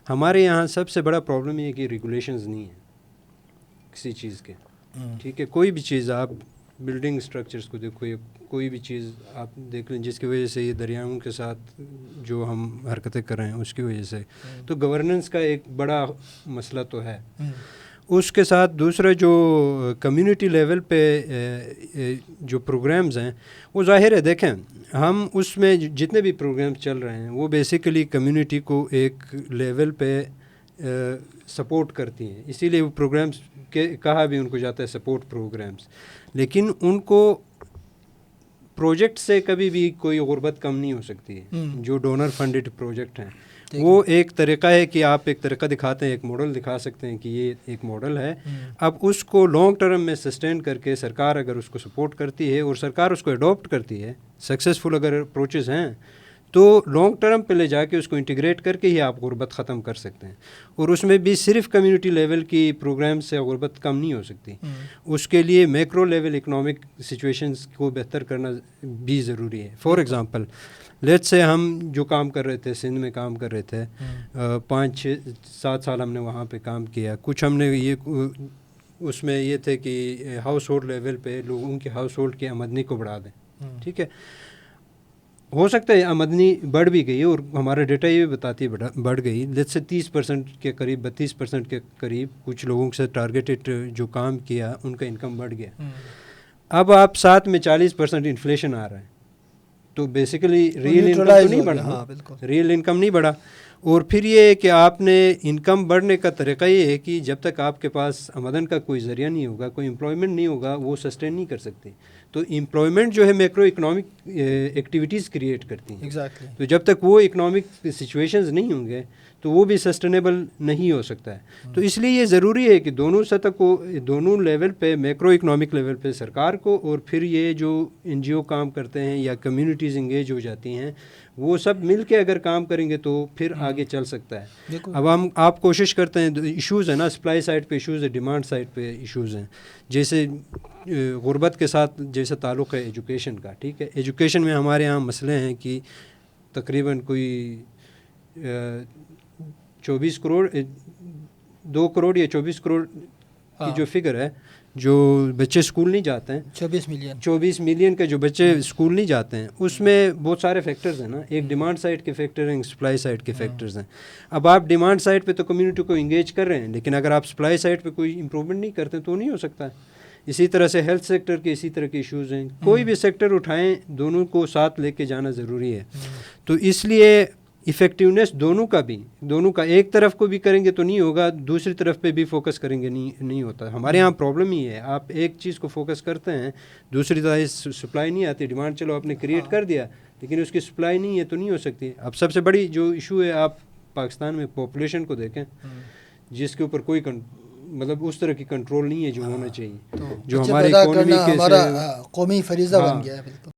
ہمارے یہاں سب سے بڑا پرابلم یہ ہے کہ ریگولیشنز نہیں ہیں کسی چیز کے. ٹھیک ہے, کوئی بھی چیز آپ بلڈنگ اسٹرکچرس کو دیکھو یا کوئی بھی چیز آپ دیکھ لیں جس کی وجہ سے یہ دریاؤں کے ساتھ جو ہم حرکتیں کر رہے ہیں اس کی وجہ سے, تو گورننس کا ایک بڑا مسئلہ تو ہے. اس کے ساتھ دوسرا جو کمیونٹی لیول پہ جو پروگرامز ہیں وہ ظاہر ہے, دیکھیں ہم اس میں جتنے بھی پروگرامز چل رہے ہیں وہ بیسیکلی کمیونٹی کو ایک لیول پہ سپورٹ کرتی ہیں, اسی لیے وہ پروگرامز کہا بھی ان کو جاتا ہے سپورٹ پروگرامز. لیکن ان کو پروجیکٹ سے کبھی بھی کوئی غربت کم نہیں ہو سکتی ہے. جو ڈونر فنڈڈ پروجیکٹ ہیں وہ ایک طریقہ ہے کہ آپ ایک طریقہ دکھاتے ہیں, ایک ماڈل دکھا سکتے ہیں کہ یہ ایک ماڈل ہے. اب اس کو لانگ ٹرم میں سسٹین کر کے سرکار اگر اس کو سپورٹ کرتی ہے اور سرکار اس کو اڈاپٹ کرتی ہے, سکسیزفل اگر اپروچز ہیں, تو لانگ ٹرم پہ لے جا کے اس کو انٹیگریٹ کر کے ہی آپ غربت ختم کر سکتے ہیں. اور اس میں بھی صرف کمیونٹی لیول کی پروگرام سے غربت کم نہیں ہو سکتی, اس کے لیے میکرو لیول اکنامک سچویشنز کو بہتر کرنا بھی ضروری ہے. فار ایگزامپل لیٹ سے ہم جو کام کر رہے تھے سندھ میں کام کر رہے تھے, 5-6-7 سال ہم نے وہاں پہ کام کیا. کچھ ہم نے یہ اس میں یہ تھے کہ ہاؤس ہولڈ لیول پہ لوگوں کے ہاؤس ہولڈ کی آمدنی کو بڑھا دیں. ٹھیک ہے, ہو سکتا ہے آمدنی بڑھ بھی گئی اور ہمارا ڈیٹا یہ بھی بتاتی ہے بڑھ گئی. لیٹ سے 30% کے قریب 32% کے قریب کچھ لوگوں سے ٹارگیٹڈ جو کام کیا ان کا انکم بڑھ گیا. اب آپ ساتھ میں 40% انفلیشن آ رہا ہے, تو بیسیکلی ریئل انکم تو نہیں بڑھا, ریئل انکم نہیں بڑھا. اور پھر یہ ہے کہ آپ نے انکم بڑھنے کا طریقہ یہ ہے کہ جب تک آپ کے پاس آمدن کا کوئی ذریعہ نہیں ہوگا, کوئی امپلائمنٹ نہیں ہوگا, وہ سسٹین نہیں کر سکتے. تو امپلائمنٹ جو ہے میکرو اکنامک ایکٹیویٹیز کریٹ کرتی ہیں. تو جب تک وہ اکنامک سچویشنز نہیں ہوں گے تو وہ بھی سسٹینیبل نہیں ہو سکتا ہے. تو اس لیے یہ ضروری ہے کہ دونوں سطح کو, دونوں لیول پہ, میکرو اکنامک لیول پہ سرکار کو, اور پھر یہ جو این جی او کام کرتے ہیں یا کمیونٹیز انگیج ہو جاتی ہیں, وہ سب مل کے اگر کام کریں گے تو پھر آگے چل سکتا ہے. اب آپ کوشش کرتے ہیں, ایشوز ہیں نا, سپلائی سائڈ پہ ایشوز ہے, ڈیمانڈ سائڈ پہ ایشوز ہیں. جیسے غربت کے ساتھ جیسے تعلق ہے ایجوکیشن کا. ٹھیک ہے, ایجوکیشن میں ہمارے یہاں مسئلے ہیں کہ تقریباً کوئی 24 کروڑ 2 کروڑ یا 24 کروڑ کی جو فگر ہے, جو بچے اسکول نہیں جاتے ہیں, 24 ملین کے جو بچے اسکول نہیں جاتے ہیں, اس میں بہت سارے فیکٹرز ہیں نا. ایک ڈیمانڈ سائڈ کے فیکٹر ہیں, سپلائی سائڈ کے فیکٹرز ہیں. اب آپ ڈیمانڈ سائڈ پہ تو کمیونٹی کو انگیج کر رہے ہیں, لیکن اگر آپ سپلائی سائڈ پہ کوئی امپروومنٹ نہیں کرتے تو نہیں ہو سکتا ہے. اسی طرح سے ہیلتھ سیکٹر کے اسی طرح کے ایشوز ہیں. کوئی بھی سیکٹر اٹھائیں, دونوں کو ساتھ لے کے جانا ضروری ہے. تو اس لیے ایفیکٹیونیس دونوں کا ایک طرف کو بھی کریں گے تو نہیں ہوگا, دوسری طرف پہ بھی فوکس کریں گے نہیں ہوتا. ہمارے یہاں پرابلم ہی ہے, آپ ایک چیز کو فوکس کرتے ہیں, دوسری طرح سپلائی نہیں آتی. ڈیمانڈ چلو آپ نے کریٹ کر دیا, لیکن اس کی سپلائی نہیں ہے تو نہیں ہو سکتی. اب سب سے بڑی جو ایشو ہے, آپ پاکستان میں پاپولیشن کو دیکھیں, جس کے اوپر کوئی مطلب اس طرح کی کنٹرول نہیں ہے جو ہونا چاہیے, جو ہماری اکانومی کے ہمارا قومی فریضہ بن گیا ہے.